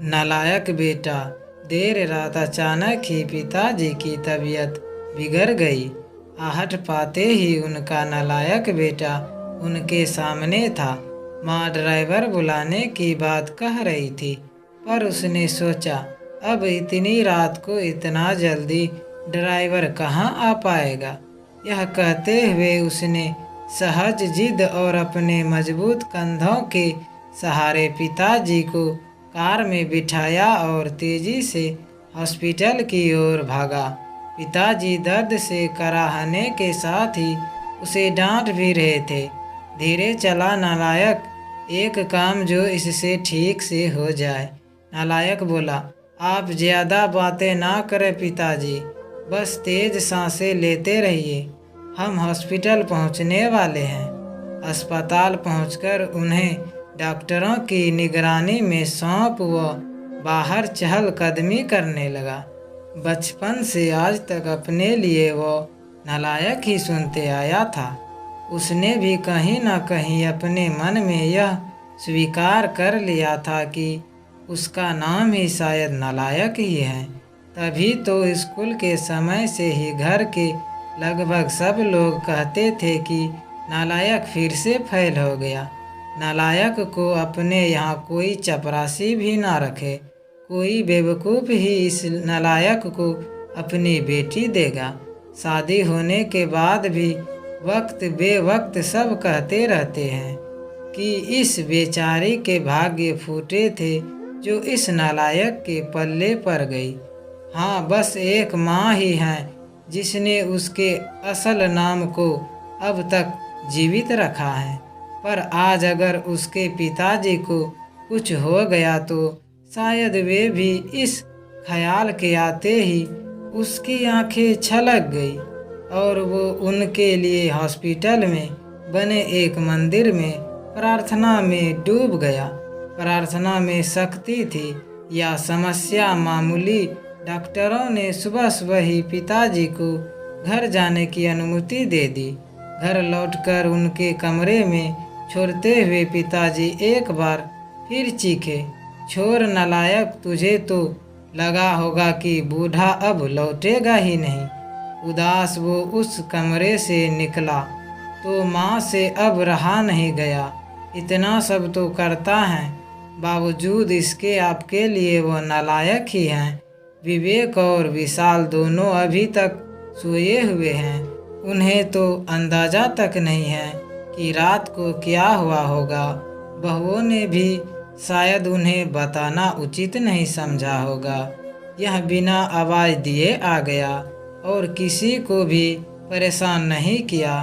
नालायक बेटा। देर रात अचानक ही पिताजी की तबीयत बिगड़ गई। आहट पाते ही उनका नालायक बेटा उनके सामने था। माँ ड्राइवर बुलाने की बात कह रही थी, पर उसने सोचा अब इतनी रात को इतना जल्दी ड्राइवर कहाँ आ पाएगा। यह कहते हुए उसने सहज जिद और अपने मजबूत कंधों के सहारे पिताजी को कार में बिठाया और तेजी से हॉस्पिटल की ओर भागा। पिताजी दर्द से कराहने के साथ ही उसे डांट भी रहे थे। धीरे चला नालायक, एक काम जो इससे ठीक से हो जाए। नालायक बोला, आप ज़्यादा बातें ना करें पिताजी, बस तेज सांसें लेते रहिए। हम हॉस्पिटल पहुंचने वाले हैं। अस्पताल पहुंचकर उन्हें डॉक्टरों की निगरानी में सौंप वो बाहर चहलकदमी करने लगा। बचपन से आज तक अपने लिए वो नालायक ही सुनते आया था। उसने भी कहीं ना कहीं अपने मन में यह स्वीकार कर लिया था कि उसका नाम ही शायद नालायक ही है। तभी तो स्कूल के समय से ही घर के लगभग सब लोग कहते थे कि नालायक फिर से फेल हो गया। नालायक को अपने यहाँ कोई चपरासी भी ना रखे। कोई बेवकूफ़ ही इस नालायक को अपनी बेटी देगा। शादी होने के बाद भी वक्त बेवक्त सब कहते रहते हैं कि इस बेचारी के भाग्य फूटे थे जो इस नालायक के पल्ले पड़ गई। हाँ, बस एक माँ ही है जिसने उसके असल नाम को अब तक जीवित रखा है। पर आज अगर उसके पिताजी को कुछ हो गया तो शायद वे भी इस ख्याल के आते ही उसकी आंखें छलक गई और वो उनके लिए हॉस्पिटल में बने एक मंदिर में प्रार्थना में डूब गया। प्रार्थना में शक्ति थी या समस्या मामूली। डॉक्टरों ने सुबह सुबह ही पिताजी को घर जाने की अनुमति दे दी। घर लौटकर उनके कमरे में छोड़ते हुए पिताजी एक बार फिर चीखे, छोड़ नालायक, तुझे तो लगा होगा कि बूढ़ा अब लौटेगा ही नहीं। उदास वो उस कमरे से निकला तो माँ से अब रहा नहीं गया। इतना सब तो करता है, बावजूद इसके आपके लिए वो नालायक ही हैं। विवेक और विशाल दोनों अभी तक सोए हुए हैं। उन्हें तो अंदाजा तक नहीं है कि रात को क्या हुआ होगा। बहुओं ने भी शायद उन्हें बताना उचित नहीं समझा होगा। यह बिना आवाज़ दिए आ गया और किसी को भी परेशान नहीं किया।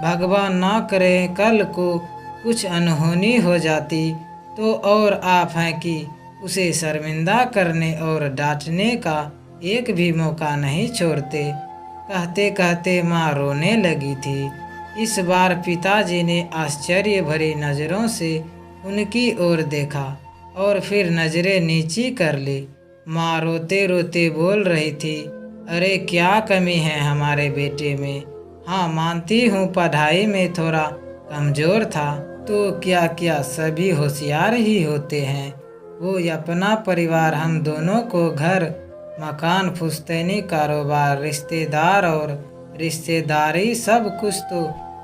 भगवान ना करे कल को कुछ अनहोनी हो जाती तो, और आप हैं कि उसे शर्मिंदा करने और डांटने का एक भी मौका नहीं छोड़ते। कहते कहते माँ रोने लगी थी। इस बार पिताजी ने आश्चर्य भरी नज़रों से उनकी ओर देखा और फिर नज़रें नीची कर ली। माँ रोते रोते बोल रही थी, अरे क्या कमी है हमारे बेटे में। हाँ, मानती हूँ पढ़ाई में थोड़ा कमज़ोर था, तो क्या क्या सभी होशियार ही होते हैं। वो अपना परिवार, हम दोनों को घर मकान, पुश्तैनी, कारोबार, रिश्तेदार और रिश्तेदारी सब कुछ तो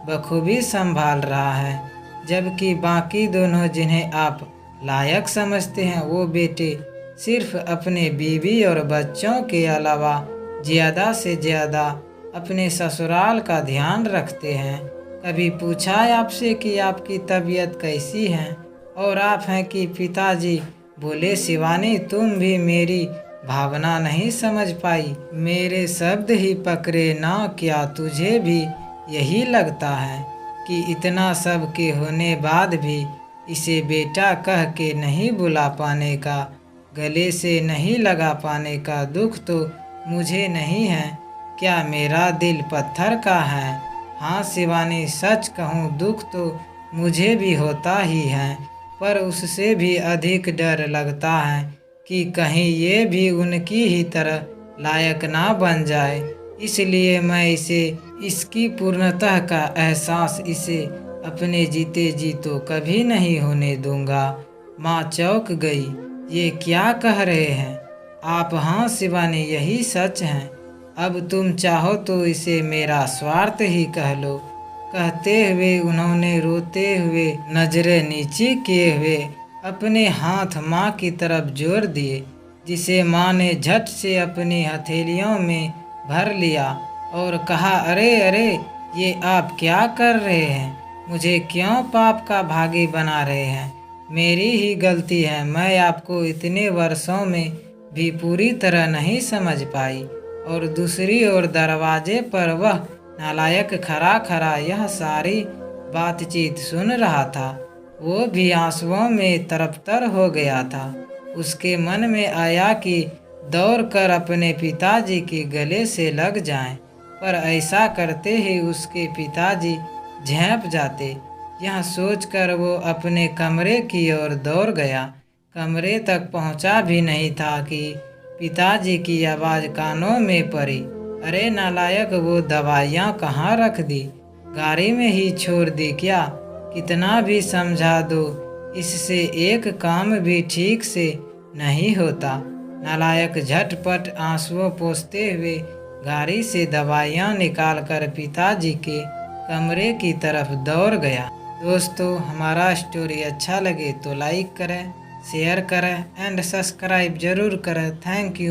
बखूबी संभाल रहा है। जबकि बाकी दोनों जिन्हें आप लायक समझते हैं वो बेटे सिर्फ अपने बीवी और बच्चों के अलावा ज़्यादा से ज़्यादा अपने ससुराल का ध्यान रखते हैं। कभी पूछा है आपसे कि आपकी तबीयत कैसी है? और आप हैं कि पिताजी बोले, शिवानी तुम भी मेरी भावना नहीं समझ पाई। मेरे शब्द ही पकड़े ना, क्या तुझे भी यही लगता है कि इतना सब के होने बाद भी इसे बेटा कह के नहीं बुला पाने का, गले से नहीं लगा पाने का दुख तो मुझे नहीं है? क्या मेरा दिल पत्थर का है? हाँ शिवानी, सच कहूँ दुख तो मुझे भी होता ही है, पर उससे भी अधिक डर लगता है कि कहीं ये भी उनकी ही तरह लायक ना बन जाए। इसलिए मैं इसे इसकी पूर्णतः का एहसास इसे अपने जीते जी तो कभी नहीं होने दूंगा। माँ चौंक गई। ये क्या कह रहे हैं आप? हाँ शिवानी, यही सच है। अब तुम चाहो तो इसे मेरा स्वार्थ ही कह लो। कहते हुए उन्होंने रोते हुए नजरें नीचे किए हुए अपने हाथ माँ की तरफ जोर दिए, जिसे माँ ने झट से अपनी हथेलियों में भर लिया और कहा, अरे अरे, ये आप क्या कर रहे हैं? मुझे क्यों पाप का भागी बना रहे हैं? मेरी ही गलती है, मैं आपको इतने वर्षों में भी पूरी तरह नहीं समझ पाई। और दूसरी ओर दरवाजे पर वह नालायक खड़ा खड़ा यह सारी बातचीत सुन रहा था। वो भी आंसुओं में तरबतर हो गया था। उसके मन में आया कि दौड़कर अपने पिताजी के गले से लग जाएं, पर ऐसा करते ही उसके पिताजी झेंप जाते। यह सोचकर वो अपने कमरे की ओर दौड़ गया। कमरे तक पहुंचा भी नहीं था कि पिताजी की आवाज़ कानों में पड़ी, अरे नालायक, वो दवाइयाँ कहाँ रख दी? गाड़ी में ही छोड़ दी क्या? कितना भी समझा दो, इससे एक काम भी ठीक से नहीं होता। नालायक झटपट आंसुओं पोंछते हुए गाड़ी से दवाइयाँ निकालकर पिताजी के कमरे की तरफ दौड़ गया। दोस्तों, हमारा स्टोरी अच्छा लगे तो लाइक करें, शेयर करें एंड सब्सक्राइब जरूर करें। Thank you.